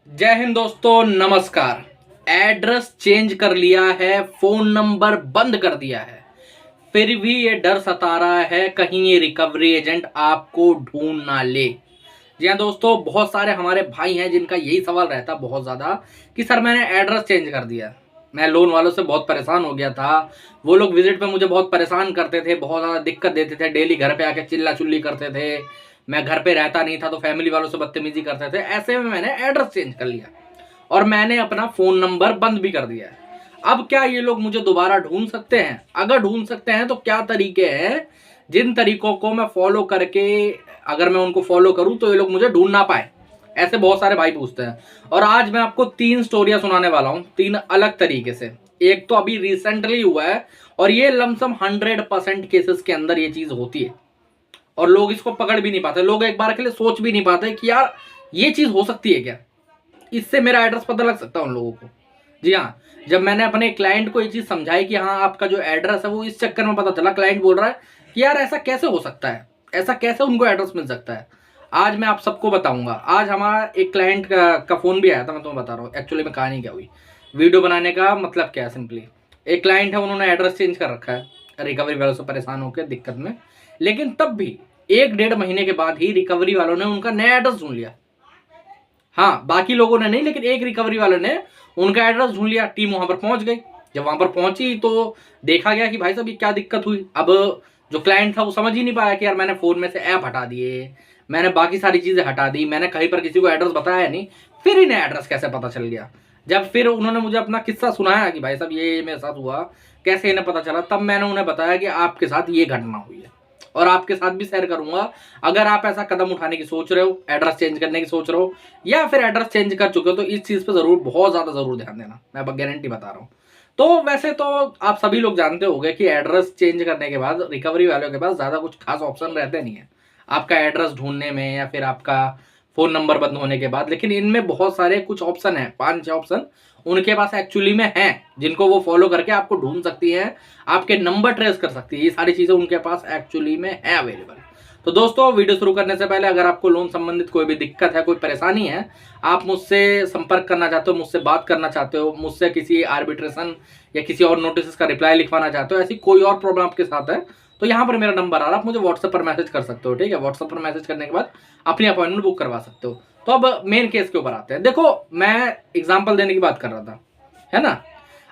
जय हिंद दोस्तों, नमस्कार। एड्रेस चेंज कर लिया है, फोन नंबर बंद कर दिया है, फिर भी ये डर सता रहा है कहीं ये रिकवरी एजेंट आपको ढूंढ ना ले। जी हाँ दोस्तों, बहुत सारे हमारे भाई हैं जिनका यही सवाल रहता है बहुत ज़्यादा कि सर मैंने एड्रेस चेंज कर दिया। मैं लोन वालों से बहुत परेशान हो गया था। वो लोग विजिट पे मुझे बहुत परेशान करते थे, बहुत ज़्यादा दिक्कत देते थे, डेली घर पे आके चिल्ला चिल्ली करते थे। मैं घर पे रहता नहीं था तो फैमिली वालों से बदतमीजी करते थे। ऐसे में मैंने एड्रेस चेंज कर लिया और मैंने अपना फ़ोन नंबर बंद भी कर दिया है। अब क्या ये लोग मुझे दोबारा ढूंढ सकते हैं? अगर ढूंढ सकते हैं तो क्या तरीके हैं जिन तरीकों को मैं फॉलो करके, अगर मैं उनको फॉलो करूं तो ये लोग मुझे ढूंढ ना पाए? ऐसे बहुत सारे भाई पूछते हैं। और आज मैं आपको 3 स्टोरियां सुनाने वाला हूं, 3 अलग तरीके से। एक तो अभी रिसेंटली हुआ है और ये लमसम 100% केसेस के अंदर ये चीज होती है और लोग इसको पकड़ भी नहीं पाते। लोग एक बार के लिए सोच भी नहीं पाते कि यार ये चीज हो सकती है क्या, इससे मेरा एड्रेस पता लग सकता है उन लोगों को। जी हाँ, जब मैंने अपने क्लाइंट को ये चीज समझाई कि हाँ आपका जो एड्रेस है वो इस चक्कर में पता चला, क्लाइंट बोल रहा है कि यार ऐसा कैसे हो सकता है, ऐसा कैसे उनको एड्रेस मिल सकता है। आज मैं आप सबको बताऊंगा। आज हमारा एक क्लाइंट का फोन भी आया था, मैं तुम्हें बता रहा हूँ एक्चुअली में कहानी क्या हुई। वीडियो बनाने का मतलब क्या है, सिंपली एक क्लाइंट है, उन्होंने एड्रेस चेंज कर रखा है रिकवरी वालों से परेशान होकर दिक्कत में। लेकिन तब भी 1 डेढ़ महीने के बाद ही रिकवरी वालों ने उनका नया एड्रेस ढूंढ लिया। हाँ, बाकी लोगों ने नहीं, लेकिन एक रिकवरी वाले ने उनका एड्रेस ढूंढ लिया। टीम वहां पर पहुंच गई। जब वहां पर पहुंची तो देखा गया कि भाई साहब ये क्या दिक्कत हुई। अब जो क्लाइंट था वो समझ ही नहीं पाया कि यार मैंने फोन में से ऐप हटा दिए, मैंने बाकी सारी चीजें हटा दी, मैंने कहीं पर किसी को एड्रेस बताया नहीं, फिर इन्हें एड्रेस कैसे पता चल गया। जब फिर उन्होंने मुझे अपना किस्सा सुनाया कि भाई साहब ये मेरे साथ हुआ, कैसे इन्हें पता चला, तब मैंने उन्हें बताया कि आपके साथ ये घटना हुई है और आपके साथ भी शेयर करूंगा। अगर आप ऐसा कदम उठाने की सोच रहे हो, एड्रेस चेंज करने की सोच रहे हो या फिर एड्रेस चेंज कर चुके हो, तो इस चीज पे जरूर, बहुत ज्यादा जरूर ध्यान देना, मैं गारंटी बता रहा हूँ। तो वैसे तो आप सभी लोग जानते होंगे कि एड्रेस चेंज करने के बाद रिकवरी वालों के पास ज्यादा कुछ खास ऑप्शन रहते नहीं है आपका एड्रेस ढूंढने में या फिर आपका फोन नंबर बंद होने के बाद। लेकिन इनमें बहुत सारे कुछ ऑप्शन है, 5-6 ऑप्शन उनके पास एक्चुअली में हैं, जिनको वो फॉलो करके आपको ढूंढ सकती हैं, आपके नंबर ट्रेस कर सकती है। ये सारी चीजें उनके पास एक्चुअली में है अवेलेबल। तो दोस्तों, वीडियो शुरू करने से पहले अगर आपको लोन संबंधित कोई भी दिक्कत है, कोई परेशानी है, आप मुझसे संपर्क करना चाहते हो, मुझसे बात करना चाहते हो, मुझसे किसी आर्बिट्रेशन या किसी और नोटिस का रिप्लाई लिखवाना चाहते हो, ऐसी कोई और प्रॉब्लम आपके साथ है, तो यहाँ पर मेरा नंबर आ रहा है, आप मुझे व्हाट्सएप पर मैसेज कर सकते हो। ठीक है, व्हाट्सएप पर मैसेज करने के बाद अपनी अपॉइंटमेंट बुक करवा सकते हो। तो अब मेन केस के ऊपर आते हैं। देखो, मैं एग्जाम्पल देने की बात कर रहा था, है ना।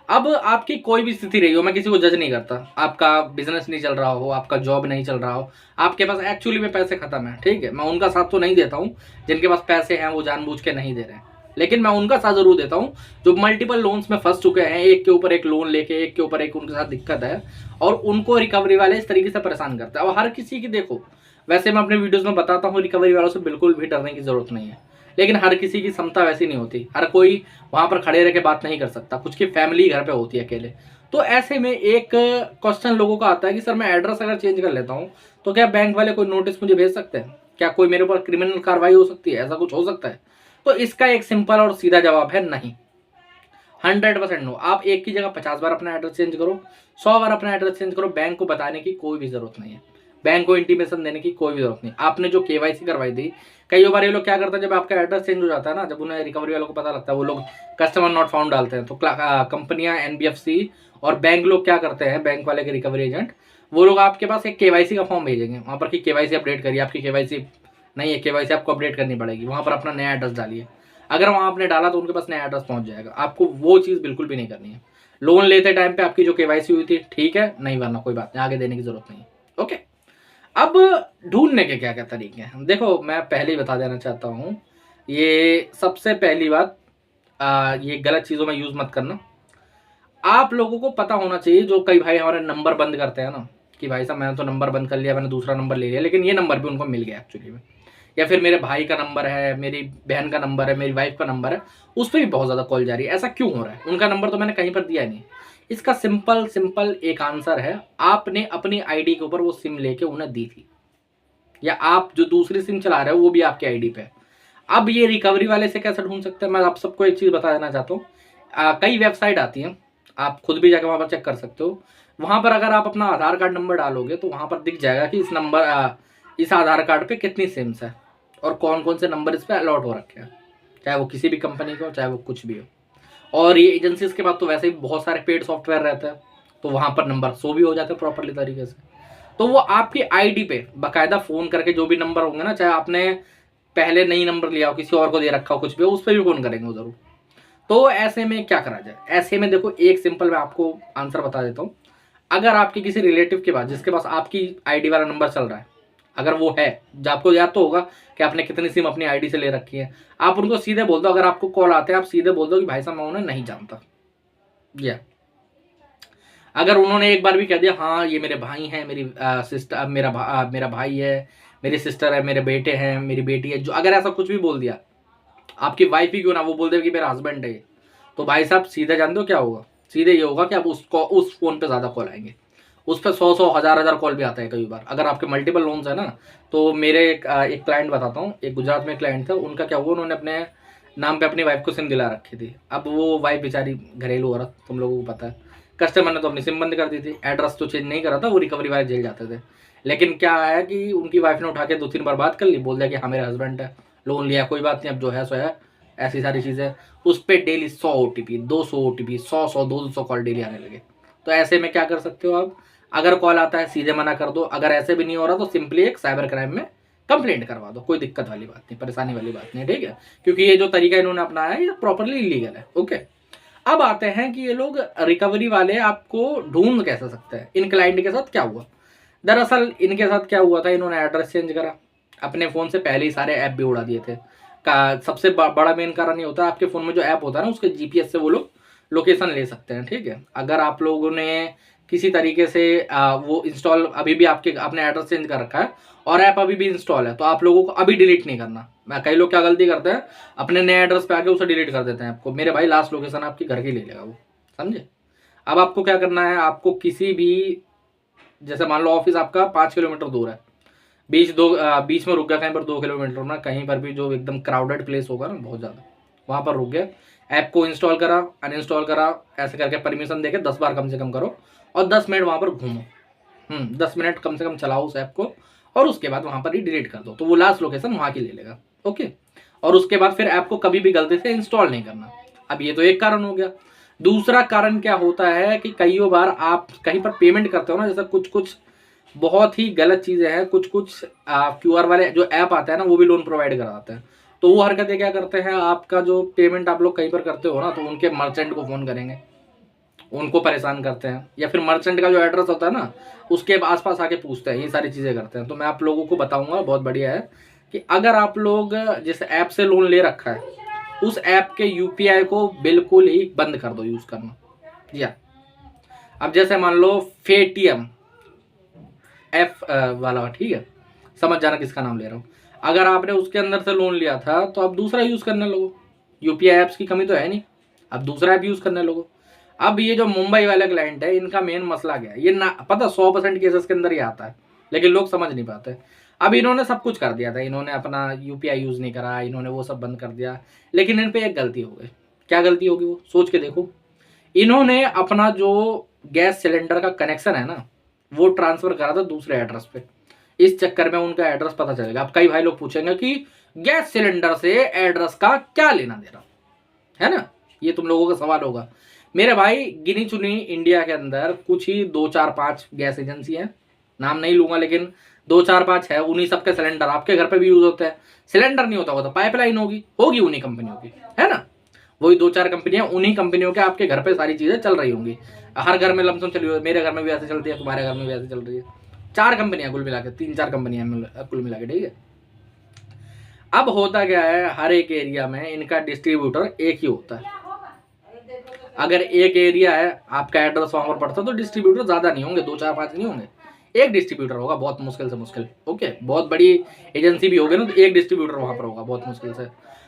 अब आपकी कोई भी स्थिति रही हो, मैं किसी को जज नहीं करता। आपका बिजनेस नहीं चल रहा हो, आपका जॉब नहीं चल रहा हो, आपके पास एक्चुअली में पैसे खत्म है, ठीक है, मैं उनका साथ तो नहीं देता हूँ जिनके पास पैसे हैं वो जानबूझ के नहीं दे रहे हैं। लेकिन मैं उनका साथ जरूर देता हूँ जो मल्टीपल लोन्स में फंस चुके हैं, एक के ऊपर एक लोन लेके, एक के ऊपर एक उनके साथ दिक्कत है और उनको रिकवरी वाले इस तरीके से परेशान करते हैं। अब हर किसी की देखो, वैसे मैं अपने वीडियोस में बताता हूँ रिकवरी वालों से बिल्कुल भी डरने की जरूरत नहीं है, लेकिन हर किसी की क्षमता वैसी नहीं होती। हर कोई वहां पर खड़े रह के बात नहीं कर सकता, कुछ की फैमिली घर पे होती है अकेले। तो ऐसे में एक क्वेश्चन लोगों का आता है कि सर मैं एड्रेस अगर चेंज कर लेता हूँ तो क्या बैंक वाले कोई नोटिस मुझे भेज सकते हैं, क्या कोई मेरे ऊपर क्रिमिनल कार्रवाई हो सकती है, ऐसा कुछ हो सकता है? तो इसका एक सिंपल और सीधा जवाब है नहीं। 100% नो। आप एक की जगह 50 बार अपना एड्रेस चेंज करो, 100 बार अपना एड्रेस चेंज करो, बैंक को बताने की कोई भी जरूरत नहीं है, बैंक को इंटीमेशन देने की कोई भी जरूरत नहीं। आपने जो केवाईसी करवाई थी, कई बार ये लोग क्या करते हैं, जब आपका एड्रेस चेंज हो जाता है ना, जब उन्हें रिकवरी वालों को पता लगता है, वो लोग कस्टमर नॉट फाउंड डालते हैं। तो कंपनियां, एनबीएफसी और बैंक लोग क्या करते हैं, बैंक वाले के रिकवरी एजेंट, वो लोग आपके पास एक केवाईसी का फॉर्म भेजेंगे, वहां पर कि केवाईसी अपडेट करिए, आपकी केवाईसी नहीं है, केवाईसी आपको अपडेट करनी पड़ेगी, वहां पर अपना नया एड्रेस डालिए। अगर वहां आपने डाला तो उनके पास नया एड्रेस पहुंच जाएगा। आपको वो चीज बिल्कुल भी नहीं करनी है। लोन लेते टाइम पे आपकी जो केवाईसी हुई थी, ठीक है, नहीं, वरना कोई बात नहीं, आगे देने की जरूरत नहीं। ओके। अब ढूंढने के क्या क्या तरीके हैं, देखो मैं पहले ही बता देना चाहता हूँ, ये सबसे पहली बात, ये गलत चीजों में यूज मत करना। आप लोगों को पता होना चाहिए, जो कई भाई हमारे नंबर बंद करते हैं ना, कि भाई साहब मैंने तो नंबर बंद कर लिया, मैंने दूसरा नंबर ले लिया, लेकिन ये नंबर भी उनको मिल गया एक्चुअली में, या फिर मेरे भाई का नंबर है, मेरी बहन का नंबर है, मेरी वाइफ का नंबर है, उस पर भी बहुत ज़्यादा कॉल जा रही है। ऐसा क्यों हो रहा है? उनका नंबर तो मैंने कहीं पर दिया नहीं। इसका सिंपल सिंपल एक आंसर है, आपने अपनी आईडी के ऊपर वो सिम लेके उन्हें दी थी, या आप जो दूसरी सिम चला रहे हो वो भी आपके आईडी पे है। अब ये रिकवरी वाले से कैसे ढूंढ सकते हैं, मैं आप सबको एक चीज़ बता देना चाहता हूँ। कई वेबसाइट आती हैं, आप खुद भी जाकर वहाँ पर चेक कर सकते हो। वहाँ पर अगर आप अपना आधार कार्ड नंबर डालोगे तो वहाँ पर दिख जाएगा कि इस आधार कार्ड पे कितनी सिम्स है और कौन कौन से नंबर इस पर अलॉट हो रखे हैं। चाहे वो किसी भी कंपनी का हो, चाहे वो कुछ भी हो। और ये एजेंसीज के बाद तो वैसे भी बहुत सारे पेड सॉफ्टवेयर रहते हैं, तो वहाँ पर नंबर शो भी हो जाते हैं प्रॉपरली तरीके से। तो वो आपकी आईडी पे बाकायदा फ़ोन करके जो भी नंबर होंगे ना, चाहे आपने पहले नई नंबर लिया हो, किसी और को दे रखा हो, कुछ भी हो, उस पर भी फ़ोन करेंगे वो ज़रूर। तो ऐसे में क्या करा जाए? ऐसे में देखो, एक सिंपल मैं आपको आंसर बता देता हूँ। अगर आपके किसी रिलेटिव के पास, जिसके पास आपकी आईडी वाला नंबर चल रहा है, अगर वो है, जो आपको याद तो होगा कि आपने कितनी सिम अपनी आईडी से ले रखी है, आप उनको सीधे बोल दो। अगर आपको कॉल आते हैं, आप सीधे बोल दो कि भाई साहब मैं उन्हें नहीं जानता। या अगर उन्होंने एक बार भी कह दिया हाँ ये मेरे भाई हैं, मेरी सिस्टर, मेरा भाई है, मेरी सिस्टर है, मेरे बेटे हैं, मेरी बेटी है, जो अगर ऐसा कुछ भी बोल दिया, आपकी वाइफ ही क्यों ना, वो बोल दे कि मेरा हस्बैंड है, तो भाई साहब सीधे जान दो क्या होगा? सीधे ये होगा कि आप उस फोन पे ज़्यादा कॉल आएंगे। उस पर 100 1000 कॉल भी आता है कई बार, अगर आपके मल्टीपल लोन्स है ना। तो मेरे एक क्लाइंट बताता हूँ, एक गुजरात में क्लाइंट था, उनका क्या हुआ, उन्होंने अपने नाम पे अपनी वाइफ को सिम दिला रखी थी। अब वो वाइफ बेचारी घरेलू औरत, तुम लोगों को पता है, कस्टमर ने तो अपनी सिम बंद कर दी थी, एड्रेस तो चेंज नहीं करा था, वो रिकवरी वाले जेल जाते थे। लेकिन क्या है कि उनकी वाइफ ने उठा के 2-3 बार बात कर ली, बोल दिया कि हाँ मेरा हस्बैंड है, लोन लिया, कोई बात नहीं, अब जो है सो है, ऐसी सारी चीज़ें। उस पर daily 100 OTP, 200 OTP, 100 200 call daily आने लगे। तो ऐसे में क्या कर सकते हो आप? अगर कॉल आता है सीधे मना कर दो, अगर ऐसे भी नहीं हो रहा तो सिंपली एक साइबर क्राइम में कंप्लेंट करवा दो, कोई दिक्कत वाली बात नहीं, परेशानी वाली बात नहीं, ठीक है? क्योंकि ये जो तरीका इन्होंने अपनाया है ये प्रॉपरली इलीगल है। ओके, अब आते हैं कि ये लोग रिकवरी वाले आपको ढूंढ कैसे सकते हैं। इन क्लाइंट के साथ क्या हुआ? दरअसल इनके साथ क्या हुआ था, इन्होंने एड्रेस चेंज करा, अपने फ़ोन से पहले ही सारे ऐप भी उड़ा दिए थे। का सबसे बड़ा मेन कारण ये होता है, आपके फ़ोन में जो ऐप होता है ना, उसके जीपीएस से वो लोग लोकेशन ले सकते हैं, ठीक है? अगर आप लोगों ने किसी तरीके से वो इंस्टॉल अभी भी आपने एड्रेस चेंज कर रखा है और ऐप अभी भी इंस्टॉल है, तो आप लोगों को अभी डिलीट नहीं करना। कई लोग क्या गलती करते हैं, अपने नए एड्रेस पे आके उसे डिलीट कर देते हैं आपको। मेरे भाई लास्ट लोकेशन आपकी घर की ले लेगा वो, समझे? अब आपको क्या करना है, आपको किसी भी, जैसे मान लो ऑफिस आपका 5 किलोमीटर दूर है, बीच में रुक गया कहीं पर 2 किलोमीटर में, कहीं पर भी जो एकदम क्राउडेड प्लेस होगा ना बहुत ज़्यादा, वहाँ पर रुक गया, ऐप को इंस्टॉल करा, अनइंस्टॉल करा, ऐसे करके परमिशन देके 10 बार कम से कम करो और 10 मिनट वहाँ पर घूमो। 10 मिनट कम से कम चलाओ उस ऐप को, और उसके बाद वहाँ पर ही डिलीट कर दो, तो वो लास्ट लोकेशन वहाँ की ले लेगा। ओके, और उसके बाद फिर ऐप को कभी भी गलती से इंस्टॉल नहीं करना। अब ये तो एक कारण हो गया। दूसरा कारण क्या होता है कि कई बार आप कहीं पर पेमेंट करते हो ना, जैसे कुछ कुछ बहुत ही गलत चीज़ें हैं, कुछ कुछ QR वाले जो ऐप आते हैं ना, वो भी लोन प्रोवाइड कराते हैं। तो वो हरकतें क्या करते हैं, आपका जो पेमेंट आप लोग कहीं पर करते हो ना, तो उनके मर्चेंट को फ़ोन करेंगे, उनको परेशान करते हैं, या फिर मर्चेंट का जो एड्रेस होता है ना, उसके आसपास आके पूछते हैं, ये सारी चीज़ें करते हैं। तो मैं आप लोगों को बताऊंगा, बहुत बढ़िया है कि अगर आप लोग जिस ऐप से लोन ले रखा है, उस ऐप के UPI को बिल्कुल ही बंद कर दो यूज़ करना। या अब जैसे मान लो पेटीएम F वाला, ठीक है, समझ जाना किसका नाम ले रहा हूँ। अगर आपने उसके अंदर से लोन लिया था, तो आप दूसरा यूज़ करने लगो, UPI ऐप्स की कमी तो है नहीं, अब दूसरा ऐप यूज़ करने लगो। अब ये जो मुंबई वाले क्लाइंट है, इनका मेन मसला क्या है, ये ना पता 100% केसेस के अंदर ही आता है, लेकिन लोग समझ नहीं पाते। अब इन्होंने सब कुछ कर दिया था, इन्होंने अपना UPI यूज़ नहीं करा, इन्होंने वो सब बंद कर दिया, लेकिन इन पे एक गलती हो गई। क्या गलती होगी वो सोच के देखो। इन्होंने अपना जो गैस सिलेंडर का कनेक्शन है ना, वो ट्रांसफ़र करा था दूसरे एड्रेस पे। इस चक्कर में उनका एड्रेस पता चलेगा। अब कई भाई लोग पूछेंगे कि गैस सिलेंडर से एड्रेस का क्या लेना देना है ना, ये तुम लोगों का सवाल होगा। मेरे भाई गिनी चुनी इंडिया के अंदर कुछ ही 2-4-5 गैस एजेंसी हैं, नाम नहीं लूंगा, लेकिन 2-4-5 है, उन्हीं सबके सिलेंडर आपके घर पे भी यूज होते हैं। सिलेंडर नहीं होता होगा तो पाइपलाइन होगी उन्हीं कंपनियों की, है ना? वही 2-4 कंपनियां, उन्हीं कंपनियों के आपके घर पे सारी चीजें चल रही होंगी। हर घर में लमसम चली हुई, मेरे घर में भी ऐसे चलती है, तुम्हारे घर में भी ऐसे चल रही है। 4 कंपनियां कुल मिला के, 3-4 कंपनियां कुल मिला के, ठीक है। अब होता क्या है, हर एक एरिया में इनका डिस्ट्रीब्यूटर एक ही होता है। अगर एक एरिया है, आपका एड्रेस वहां पर पड़ता है, तो डिस्ट्रीब्यूटर ज्यादा नहीं होंगे, 2-4-5 नहीं होंगे, एक डिस्ट्रीब्यूटर होगा, बहुत मुश्किल से मुश्किल। ओके, बहुत बड़ी एजेंसी भी होगी ना, तो एक डिस्ट्रीब्यूटर वहां पर होगा बहुत मुश्किल से।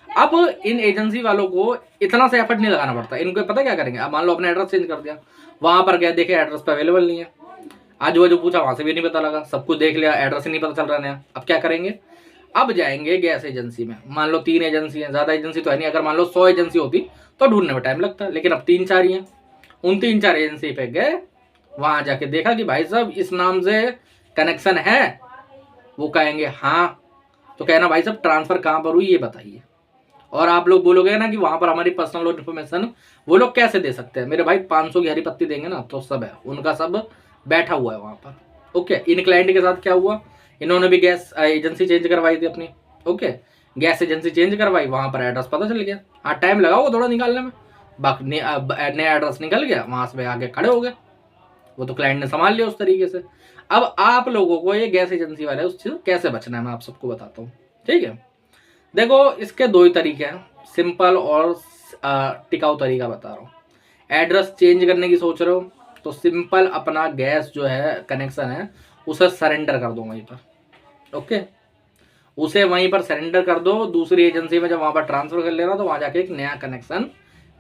अब इन एजेंसी वालों को इतना सा एफर्ट नहीं लगाना पड़ता। इनको पता क्या करेंगे, अब मान लो अपने एड्रेस चेंज कर दिया, वहां पर गए, देखे एड्रेस पे अवेलेबल नहीं है, आजू बाजू पूछा, वहां से भी नहीं पता लगा, सब कुछ देख लिया, एड्रेस ही नहीं पता चल रहा नया। अब क्या करेंगे, अब जाएंगे गैस एजेंसी में। मान लो 3 एजेंसी है, ज्यादा एजेंसी तो है नहीं, अगर मान लो 100 एजेंसी होती तो ढूंढने में टाइम लगता, लेकिन अब 3-4 ही हैं। उन 3-4 एजेंसी पे गए, वहां जाके देखा कि भाई साहब इस नाम से कनेक्शन है, वो कहेंगे हाँ, तो कहना भाई साहब ट्रांसफर कहाँ पर हुई ये बताइए, और आप लोग बोलोगे ना कि वहां पर हमारी पर्सनल इन्फॉर्मेशन वो लोग कैसे दे सकते हैं? मेरे भाई 500 की हरी पत्ती देंगे ना तो सब है, उनका सब बैठा हुआ है वहां पर। ओके, इन क्लाइंट के साथ क्या हुआ, इन्होंने भी गैस एजेंसी चेंज करवाई थी अपनी। ओके, गैस एजेंसी चेंज करवाई, वहां पर एड्रेस पता चल गया। हाँ, टाइम लगा होगा थोड़ा निकालने में, बाकी नया एड्रेस निकल गया, वहां से आगे खड़े हो गए, वो तो क्लाइंट ने संभाल लिया उस तरीके से। अब आप लोगों को ये गैस एजेंसी वाले उस चीज कैसे बचना है मैं आप सबको बताता हूँ, ठीक है। देखो, इसके दो ही तरीके हैं, सिंपल और टिकाऊ तरीका बता रहा हूँ। एड्रेस चेंज करने की सोच रहे हो तो सिंपल अपना गैस जो है कनेक्शन है उसे सरेंडर कर दो वहीं पर। ओके, उसे वहीं पर सरेंडर कर दो, दूसरी एजेंसी में जब वहां पर ट्रांसफर कर लेना तो वहां जाके एक नया कनेक्शन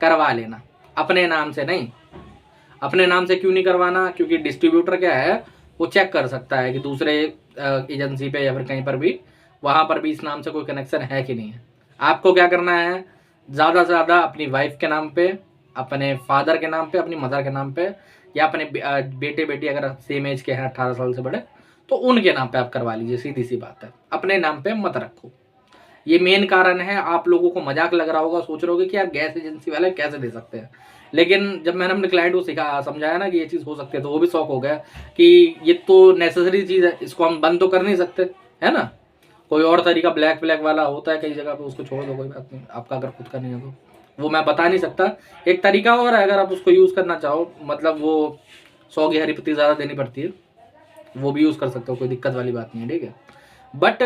करवा लेना, अपने नाम से नहीं। अपने नाम से क्यों नहीं करवाना? क्योंकि डिस्ट्रीब्यूटर क्या है, वो चेक कर सकता है कि दूसरे एजेंसी पे या फिर कहीं पर भी वहां पर भी इस नाम से कोई कनेक्शन है कि नहीं है। आपको क्या करना है, ज़्यादा से ज़्यादा अपनी वाइफ के नाम पे, अपने फादर के नाम पे, अपनी मदर के नाम पे, या अपने बेटे बेटी अगर सेम एज के हैं 18 साल से बड़े तो उनके नाम पे आप करवा लीजिए। सीधी सी बात है, अपने नाम पे मत रखो। ये मेन कारण है। आप लोगों को मजाक लग रहा होगा, सोच रहे होगे कि यार गैस एजेंसी वाले कैसे दे सकते हैं, लेकिन जब मैंने अपने क्लाइंट को समझाया ना कि ये चीज़ हो सकती है तो वो भी शौक हो गया कि ये तो नेसेसरी चीज़ है, इसको हम बंद तो कर नहीं सकते, है ना। कोई और तरीका ब्लैक वाला होता है कई जगह पे, उसको छोड़ दो, कोई बात नहीं। आपका अगर खुद का नहीं है तो वो मैं बता नहीं सकता। एक तरीका और है, अगर आप उसको यूज़ करना चाहो, मतलब वो 100 की हरी पत्ती ज़्यादा देनी पड़ती है, वो भी यूज़ कर सकते हो, कोई दिक्कत वाली बात नहीं है, ठीक है। बट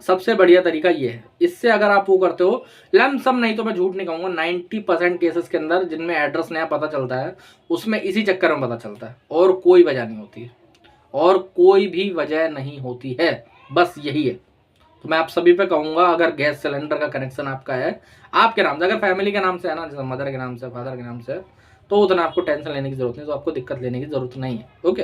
सबसे बढ़िया तरीका ये है, इससे अगर आप वो करते हो लमसम, नहीं तो मैं झूठ नहीं कहूँगा, 90% केसेस के अंदर जिनमें एड्रेस नया पता चलता है उसमें इसी चक्कर में पता चलता है, और कोई वजह नहीं होती है, और कोई भी वजह नहीं होती है, बस यही है। तो मैं आप सभी पे कहूँगा, अगर गैस सिलेंडर का कनेक्शन आपका है आपके नाम से, अगर फैमिली के नाम से है ना, जैसे मदर के नाम से, फादर के नाम से, तो उतना आपको टेंशन लेने की जरूरत नहीं, तो आपको दिक्कत लेने की जरूरत नहीं है। ओके,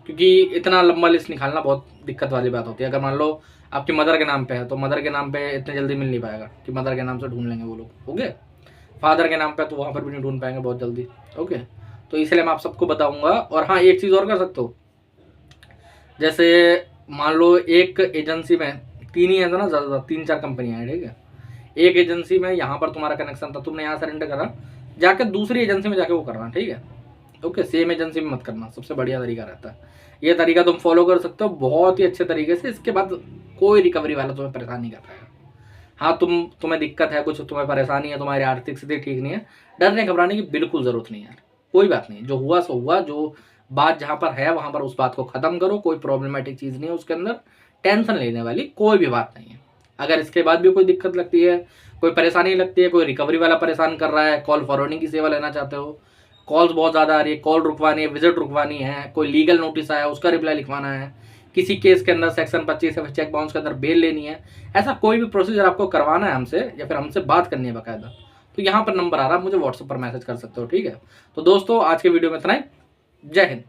क्योंकि इतना लंबा लिस्ट निकालना बहुत दिक्कत वाली बात होती है। अगर मान लो आपकी मदर के नाम पे है तो मदर के नाम पे इतने जल्दी मिल नहीं पाएगा कि मदर के नाम से ढूंढ लेंगे वो लोग। ओके, फादर के नाम पे तो वहाँ पर भी नहीं ढूंढ पाएंगे बहुत जल्दी। ओके, तो इसलिए मैं आप सबको बताऊंगा। और हाँ, एक चीज़ और कर सकते हो, जैसे मान लो एक एजेंसी में 3 ही है ना, ज़्यादा 3-4 कंपनियाँ हैं, ठीक है। एक एजेंसी में यहाँ पर तुम्हारा कनेक्शन था, तुमने यहाँ सरेंडर करा, जाकर दूसरी एजेंसी में जाके वो करना, ठीक है। ओके, सेम एजेंसी में मत करना, सबसे बढ़िया तरीका रहता है। ये तरीका तुम फॉलो कर सकते हो बहुत ही अच्छे तरीके से। इसके बाद कोई रिकवरी वाला तुम्हें परेशान नहीं कर पाएगा। हाँ, तुम्हें दिक्कत है कुछ, तुम्हें परेशानी है, तुम्हारी आर्थिक स्थिति ठीक नहीं है, डरने घबराने की बिल्कुल ज़रूरत नहीं है यार। कोई बात नहीं, जो हुआ सो हुआ, जो बात जहाँ पर है वहाँ पर उस बात को ख़त्म करो। कोई प्रॉब्लमेटिक चीज़ नहीं है उसके अंदर, टेंशन लेने वाली कोई भी बात नहीं है। अगर इसके बाद भी कोई दिक्कत लगती है, कोई परेशानी लगती है, कोई रिकवरी वाला परेशान कर रहा है, कॉल फॉरवर्डिंग की सेवा लेना चाहते हो, कॉल्स बहुत ज़्यादा आ रही है, कॉल रुकवानी है, विजिट रुकवानी है, कोई लीगल नोटिस आया उसका रिप्लाई लिखवाना है, किसी केस के अंदर सेक्शन 25 या फिर चेक बाउंस के अंदर बेल लेनी है, ऐसा कोई भी प्रोसीजर आपको करवाना है हमसे या फिर हमसे बात करनी है बाकायदा, तो यहाँ पर नंबर आ रहा है, मुझे व्हाट्सएप पर मैसेज कर सकते हो, ठीक है। तो दोस्तों, आज के वीडियो में इतना ही। जय हिंद।